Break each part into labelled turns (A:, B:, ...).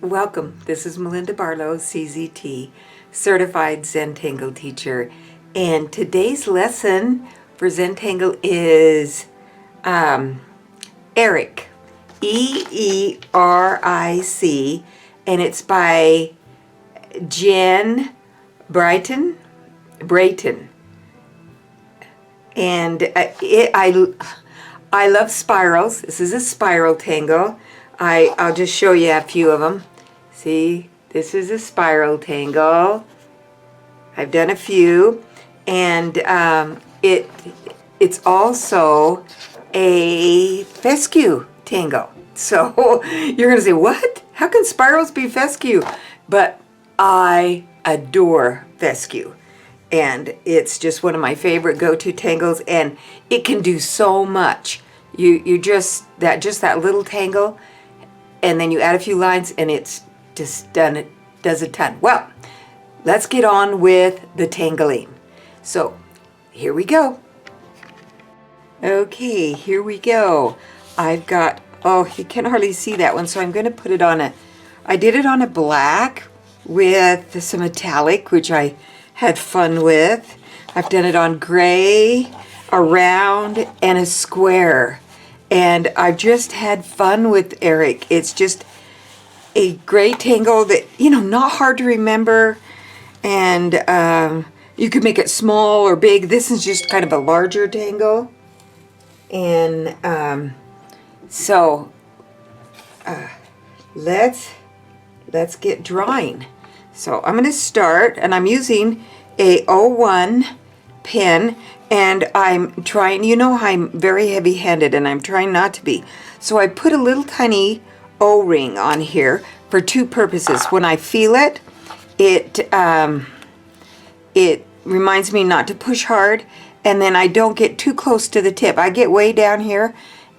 A: Welcome. This is Melinda Barlow, CZT, Certified Zen Tangle Teacher. And today's lesson for Zen Tangle is Eeric, E-E-R-I-C, and it's by Jenn Brayton. And I love spirals. This is a spiral tangle. I'll just show you a few of them. See, this is a spiral tangle. I've done a few, and it's also a fescue tangle. So you're gonna say, what? How can spirals be fescue? But I adore fescue, and it's just one of my favorite go-to tangles, and it can do so much. You just that little tangle, and then you add a few lines, and it's just does a ton. Well, let's get on with the tangling. So here we go. Okay, here we go. I've got, oh, you can hardly see that one, so I'm going to put it on I did it on a black with some metallic, which I had fun with. I've done it on gray, a round, and a square. And I've just had fun with Eeric. It's just a gray tangle that, not hard to remember. And you could make it small or big. This is just kind of a larger tangle. And let's get drawing. So I'm going to start, and I'm using a 01 pen, and I'm trying, I'm very heavy-handed, and I'm trying not to be. So I put a little tiny O-ring on here for two purposes. When I feel it, it reminds me not to push hard, and then I don't get too close to the tip. I get way down here,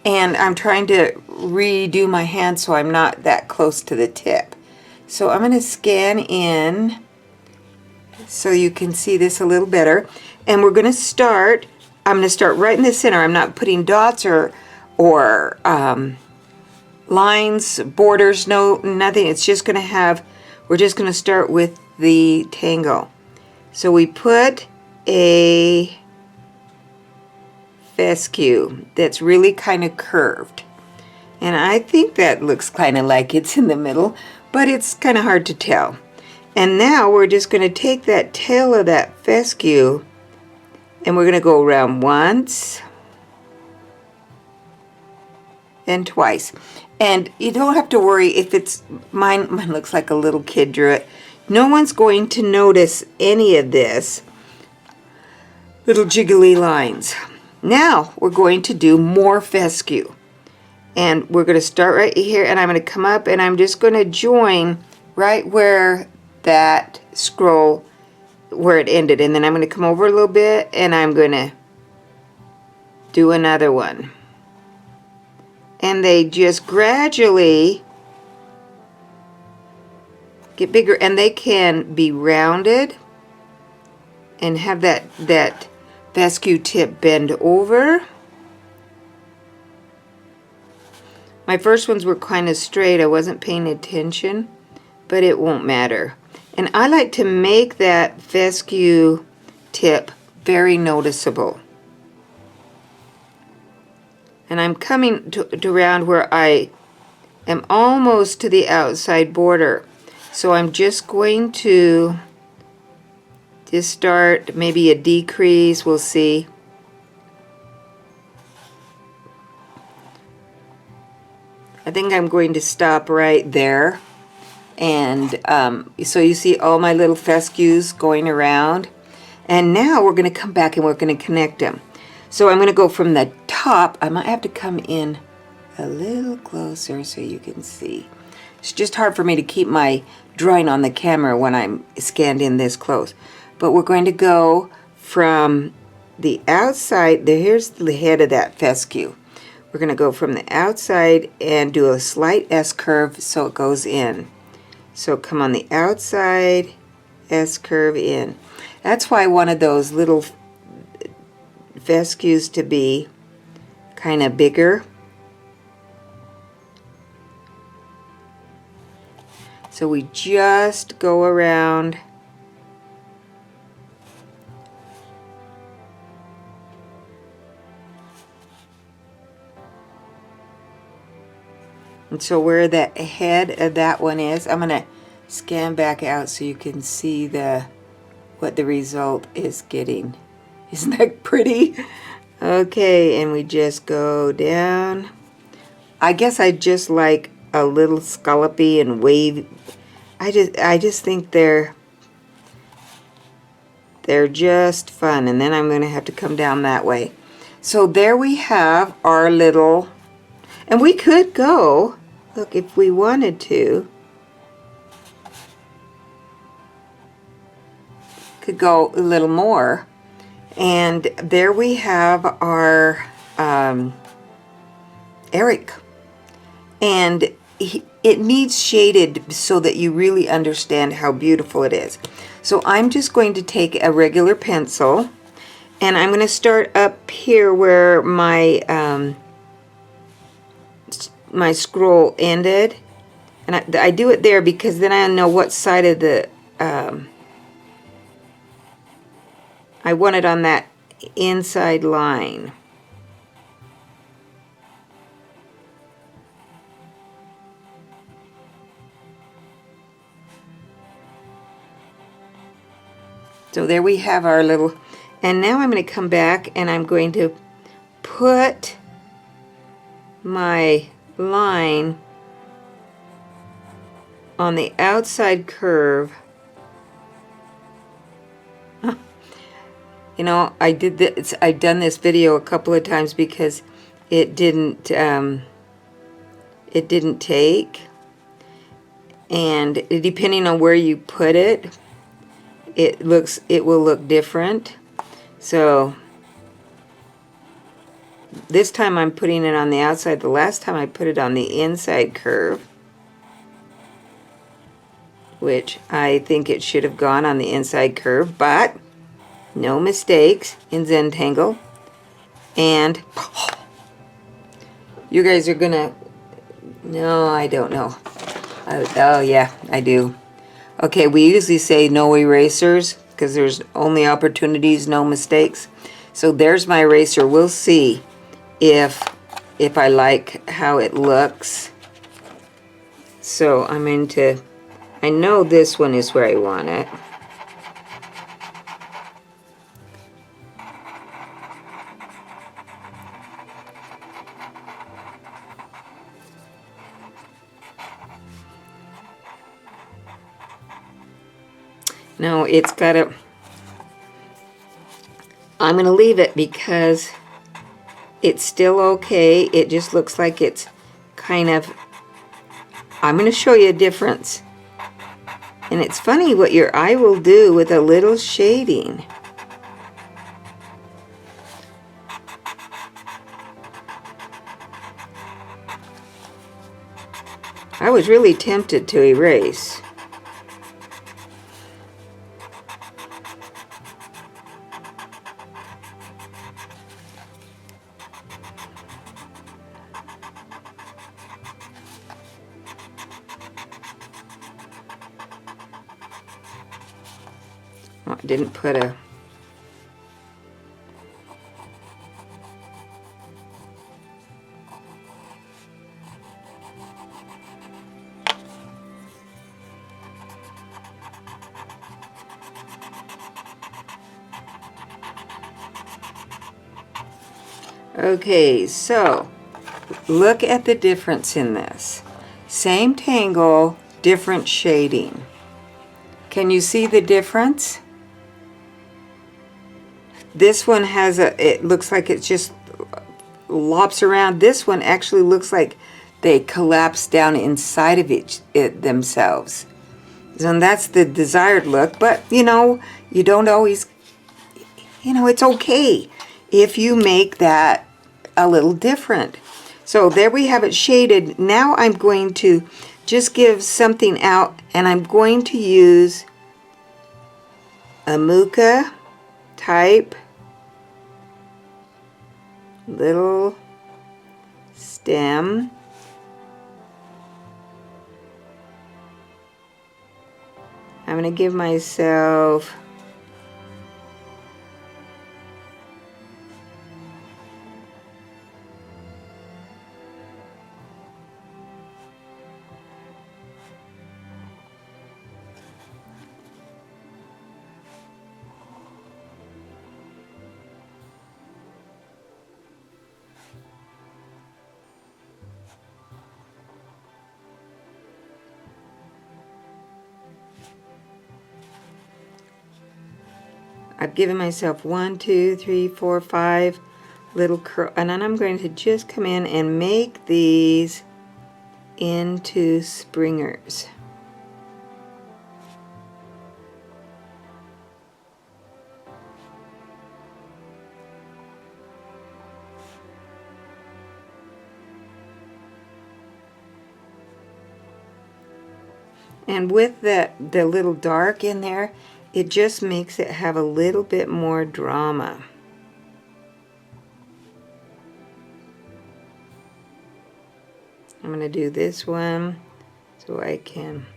A: and I'm trying to redo my hand so I'm not that close to the tip. So I'm going to scan in so you can see this a little better. And we're going to start, I'm going to start right in the center. I'm not putting dots or lines, borders, nothing. It's just going to have, we're just going to start with the tangle. So we put a fescue that's really kind of curved. And I think that looks kind of like it's in the middle, but it's kind of hard to tell. And now we're just going to take that tail of that fescue, and we're going to go around once and twice. And you don't have to worry if it's, mine looks like a little kid drew it. No one's going to notice any of this little jiggly lines. Now we're going to do more fescue. And we're going to start right here, and I'm going to come up, and I'm just going to join right where that scroll, where it ended. And then I'm going to come over a little bit, and I'm going to do another one. And they just gradually get bigger, and they can be rounded and have that fescue tip bend over. My first ones were kind of straight. I wasn't paying attention, but it won't matter. And I like to make that fescue tip very noticeable. And I'm coming to around where I am almost to the outside border. So I'm just going to just start maybe a decrease, we'll see. I think I'm going to stop right there. And so you see all my little fescues going around. And now we're going to come back and we're going to connect them. So I'm going to go from the top. I might have to come in a little closer so you can see. It's just hard for me to keep my drawing on the camera when I'm scanned in this close. But we're going to go from the outside. Here's the head of that fescue. We're going to go from the outside and do a slight S-curve so it goes in. So come on the outside, S-curve in. That's why I wanted those little fescues to be kind of bigger. So we just go around. And so where the head of that one is, I'm gonna scan back out so you can see what the result is getting. Isn't that pretty? Okay, and we just go down. I guess I just like a little scallopy and wavy. I just think they're just fun. And then I'm gonna have to come down that way. So there we have our little, and we could go, look, if we wanted to, could go a little more. And there we have our Eeric. And it needs shaded so that you really understand how beautiful it is. So I'm just going to take a regular pencil, and I'm going to start up here where my my scroll ended. And I do it there because then I know what side of the I want it on that inside line. So there we have our little, and now I'm going to come back and I'm going to put my line on the outside curve. You know, I've done this video a couple of times because it didn't take, and depending on where you put it, it will look different. So this time I'm putting it on the outside. The last time I put it on the inside curve, which I think it should have gone on the inside curve, but no mistakes in Zentangle. And you guys are gonna, no, I don't know. Oh yeah, I do. Okay, we usually say no erasers because there's only opportunities, no mistakes. So there's my eraser. We'll see if I like how it looks. So I'm into, I know this one is where I want it. No, it's got a, I'm going to leave it because it's still okay. It just looks like it's kind of, I'm going to show you a difference. And it's funny what your eye will do with a little shading. I was really tempted to erase. Oh, I didn't put a... Okay, so look at the difference in this. Same tangle, different shading. Can you see the difference? This one has a, it looks like it just lops around. This one actually looks like they collapse down inside of it themselves. And that's the desired look, but you know, you don't always, you know, it's okay if you make that a little different. So there we have it shaded. Now I'm going to just give something out, and I'm going to use a Muka type little stem. going to give myself I've given myself 1, 2, 3, 4, 5 little curl, and then I'm going to just come in and make these into springers. And with the little dark in there, it just makes it have a little bit more drama. I'm going to do this one so I can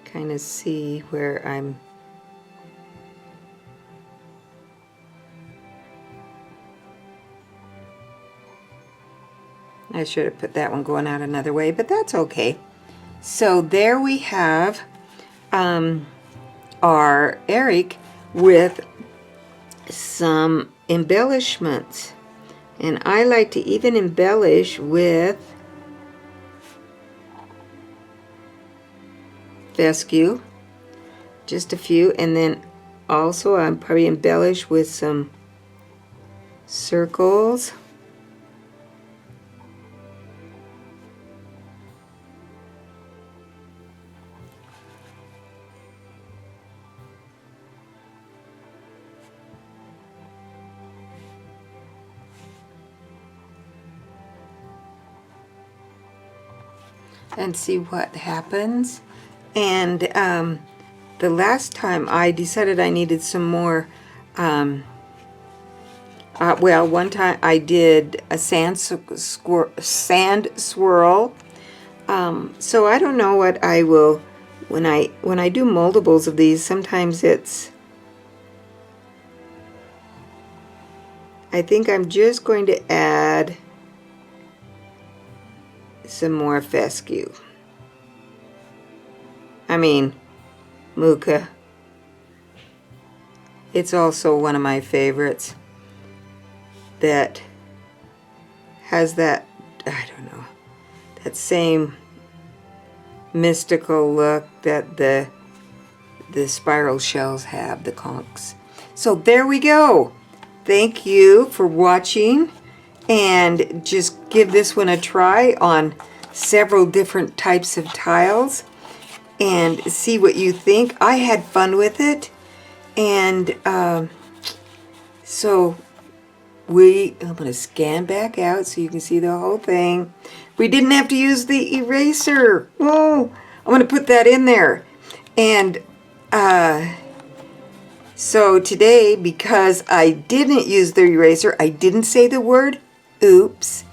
A: kind of see where I should have put that one going out another way, but that's okay. So there we have our Eeric with some embellishments. And I like to even embellish with fescue, just a few, and then also I'm probably embellish with some circles. And see what happens. And the last time I decided I needed some more, well, one time I did a sand swirl. So I don't know what I will, when I do moldables of these, sometimes I think I'm just going to add some more fescue. I mean, Muka. It's also one of my favorites that has that, I don't know, that same mystical look that the spiral shells have, the conchs. So there we go. Thank you for watching. And just give this one a try on several different types of tiles and see what you think. I had fun with it, and so I'm going to scan back out so you can see the whole thing. We didn't have to use the eraser. Oh, I'm going to put that in there. And so today, because I didn't use the eraser, I didn't say the word oops.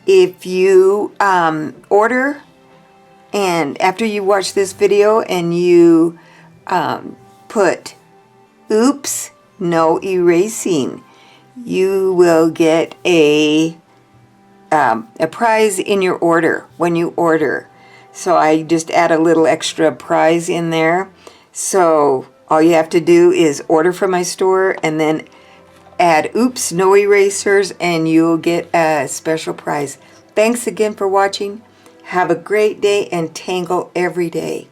A: If you order, and after you watch this video and you put oops, no erasing, you will get a prize in your order when you order. So I just add a little extra prize in there. So all you have to do is order from my store and then add oops, no erasers, and you'll get a special prize. Thanks again for watching. Have a great day and tangle every day.